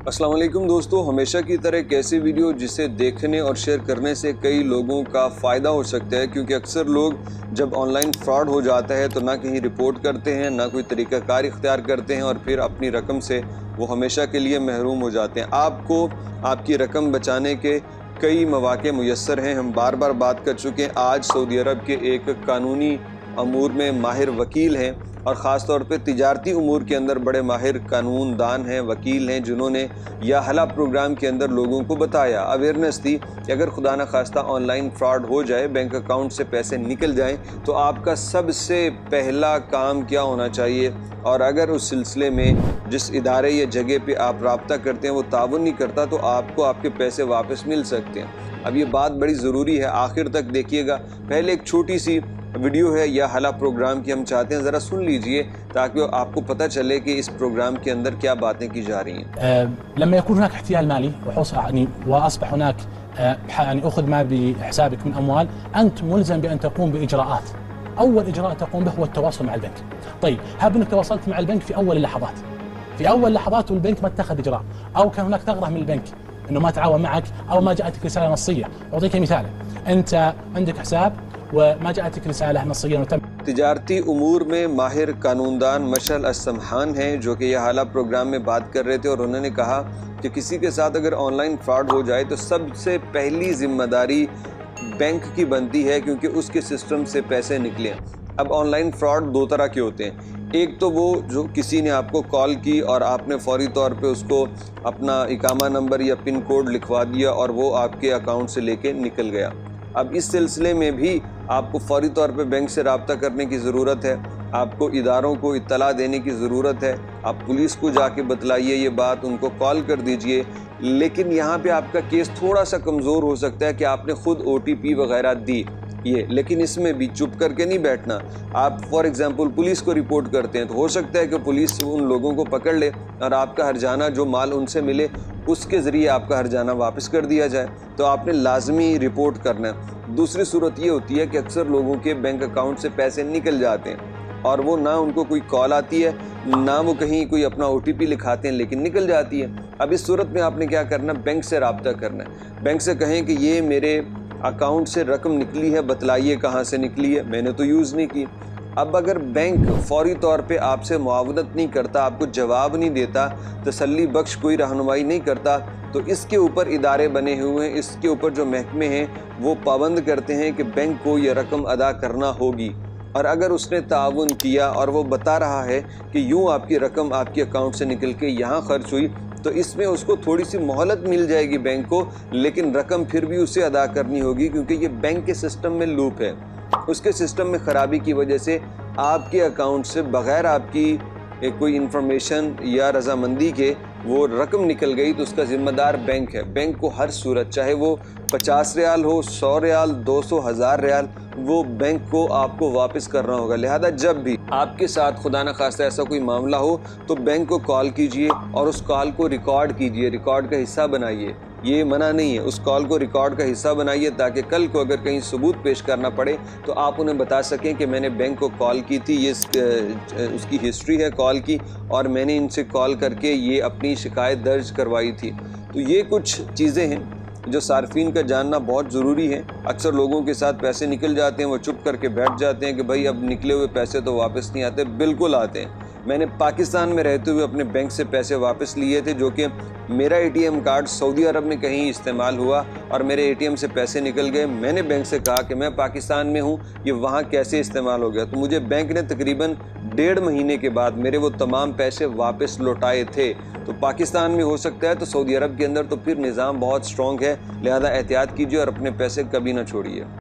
अस्सलाम वालेकुम दोस्तों, हमेशा की तरह एक ऐसी वीडियो जिसे देखने और शेयर करने से कई लोगों का फ़ायदा हो सकता है, क्योंकि अक्सर लोग जब ऑनलाइन फ्रॉड हो जाता है तो ना कहीं रिपोर्ट करते हैं, ना कोई तरीक़ाकार इख्तियार करते हैं और फिर अपनी रकम से वो हमेशा के लिए महरूम हो जाते हैं। आपको आपकी रकम बचाने के कई मौक़े मुयस्सर हैं। हम बार बार बात कर चुके हैं। आज सऊदी अरब के एक कानूनी अमूर में माहिर वकील हैं और ख़ास तौर पे तिजारती उमूर के अंदर बड़े माहिर कानून दान हैं, वकील हैं, जिन्होंने या हला प्रोग्राम के अंदर लोगों को बताया, अवेयरनेस दी कि अगर खुदा न खास्ता ऑनलाइन फ्रॉड हो जाए, बैंक अकाउंट से पैसे निकल जाएं, तो आपका सबसे पहला काम क्या होना चाहिए। और अगर उस सिलसिले में जिस इदारे या जगह पे आप राब्ता करते हैं वो ताउन नहीं करता, तो आपको आपके पैसे वापस मिल सकते हैं। अब ये बात बड़ी ज़रूरी है, आखिर तक देखिएगा। पहले एक छोटी सी वीडियो है या हला प्रोग्राम की हम चाहते हैं ज़रा सुन लीजिए, ताकि आपको पता चले कि इस प्रोग्राम के अंदर क्या बातें की जा रही हैं। لما يكون هناك احتيال مالي واصبح هناك اخذ ما بحسابك من اموال، انت ملزم بان تقوم باجراءات. اول اجراء تقوم به هو التواصل مع البنك. طيب هب انك تواصلت مع البنك في اول اللحظات، والبنك ما اتخذ اجراء، او كان هناك ثغره من البنك انه ما تعاون معك، او ما جاءتك رساله نصيه. اعطيك مثال، انت عندك حساب وما جاءتك رسالة نصية وتم तिजारती उमूर में माहिर कानूनदान मशअल अस्समहान हैं, जो कि यह हाला प्रोग्राम में बात कर रहे थे और उन्होंने कहा कि किसी के साथ अगर ऑनलाइन फ्रॉड हो जाए तो सबसे पहली जिम्मेदारी बैंक की बनती है, क्योंकि उसके सिस्टम से पैसे निकले। अब ऑनलाइन फ्रॉड दो तरह के होते हैं। एक तो वो जो किसी ने आपको कॉल की और आपने फौरी तौर पे उसको अपना इकामा नंबर या पिन कोड लिखवा दिया और वो आपके अकाउंट से लेके निकल गया। अब इस सिलसिले में भी आपको फौरी तौर पे बैंक से रब्ता करने की ज़रूरत है, आपको इदारों को इत्तला देने की ज़रूरत है। आप पुलिस को जाके बतलाइए ये बात, उनको कॉल कर दीजिए। लेकिन यहाँ पे आपका केस थोड़ा सा कमज़ोर हो सकता है कि आपने ख़ुद OTP वगैरह दी ये, लेकिन इसमें भी चुप करके नहीं बैठना। आप फॉर एग्ज़ाम्पल पुलिस को रिपोर्ट करते हैं तो हो सकता है कि पुलिस उन लोगों को पकड़ ले और आपका हर्जाना जो माल उनसे मिले उसके ज़रिए आपका हर्जाना वापस कर दिया जाए, तो आपने लाजमी रिपोर्ट करना है। दूसरी सूरत ये होती है कि अक्सर लोगों के बैंक अकाउंट से पैसे निकल जाते हैं और वो ना उनको कोई कॉल आती है, ना वो कहीं कोई अपना OTP लिखाते हैं, लेकिन निकल जाती है। अब इस सूरत में आपने क्या करना, बैंक से रब्ता करना है। बैंक से कहें कि ये मेरे अकाउंट से रकम निकली है, बतलाइए कहाँ से निकली है, मैंने तो यूज़ नहीं की। अब अगर बैंक फौरी तौर पे आपसे मुआवनत नहीं करता, आपको जवाब नहीं देता, तसल्ली बख्श कोई रहनुमाई नहीं करता, तो इसके ऊपर इदारे बने हुए हैं, इसके ऊपर जो महकमे हैं वो पाबंद करते हैं कि बैंक को ये रकम अदा करना होगी। और अगर उसने ताउन किया और वो बता रहा है कि यूँ आपकी रकम आपके अकाउंट से निकल के यहाँ खर्च हुई, तो इसमें उसको थोड़ी सी मोहलत मिल जाएगी बैंक को, लेकिन रकम फिर भी उसे अदा करनी होगी, क्योंकि ये बैंक के सिस्टम में लूप है। उसके सिस्टम में ख़राबी की वजह से आपके अकाउंट से बग़ैर आपकी कोई इन्फॉर्मेशन या रजामंदी के वो रकम निकल गई, तो उसका ज़िम्मेदार बैंक है। बैंक को हर सूरत, चाहे वो 50 रियाल हो, 100 रियाल, 200, 1000 रियाल, वो बैंक को आपको वापस करना होगा। लिहाजा जब भी आपके साथ खुदा न खास्ता ऐसा कोई मामला हो तो बैंक को कॉल कीजिए और उस कॉल को रिकॉर्ड कीजिए, रिकॉर्ड का हिस्सा बनाइए। ये मना नहीं है, उस कॉल को रिकॉर्ड का हिस्सा बनाइए, ताकि कल को अगर कहीं सबूत पेश करना पड़े तो आप उन्हें बता सकें कि मैंने बैंक को कॉल की थी, ये उसकी हिस्ट्री है कॉल की, और मैंने इनसे कॉल करके ये अपनी शिकायत दर्ज करवाई थी। तो ये कुछ चीज़ें हैं जो सार्फिन का जानना बहुत ज़रूरी है। अक्सर लोगों के साथ पैसे निकल जाते हैं, वो चुप करके बैठ जाते हैं कि भाई अब निकले हुए पैसे तो वापस नहीं आते। बिल्कुल आते हैं। मैंने पाकिस्तान में रहते हुए अपने बैंक से पैसे वापस लिए थे, जो कि मेरा ATM कार्ड सऊदी अरब में कहीं इस्तेमाल हुआ और मेरे ATM से पैसे निकल गए। मैंने बैंक से कहा कि मैं पाकिस्तान में हूँ, ये वहाँ कैसे इस्तेमाल हो गया, तो मुझे बैंक ने तकरीबन 1.5 महीने के बाद मेरे वो तमाम पैसे वापस लौटाए थे। तो पाकिस्तान में हो सकता है, तो सऊदी अरब के अंदर तो फिर निज़ाम बहुत स्ट्रॉन्ग है। लिहाजा एहतियात कीजिए और अपने पैसे कभी ना छोड़िए।